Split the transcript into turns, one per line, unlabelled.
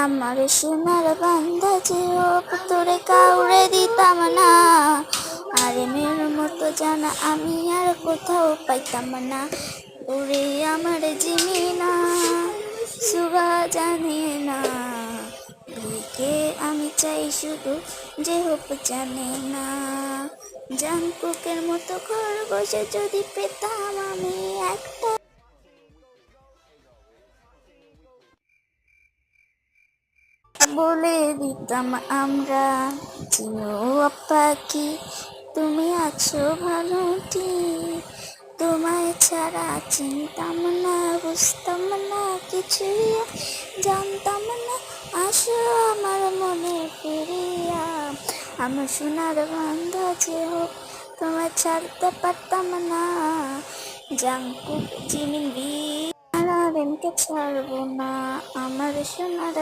আমার সোনার বান্ধা যে তোরে কাউরে দিতাম না, আর মেয়ের মতো জানা আমি আর কোথাও পাইতাম না। ওরে আমার জিমি না সুবা জানে না, দিকে আমি চাই শুধু যে হোক জানে না। জাংকুকের মতো ঘর বসে যদি পেতাম আমি একটা, বলে দিতাম আমরা চিনো পাখি তুমি আছো ভালো ঠিক, তোমায় ছাড়া চিনতাম না বুঝতাম না কিছুই জানতাম না। আসো আমার মনে ফিরিয়া, আমার সোনার বান্ধা যে হোক তোমায় ছাড়তে পারতাম না। জাংকুক জিমিন বি আর কে ছাড়বো না, আমার সোনার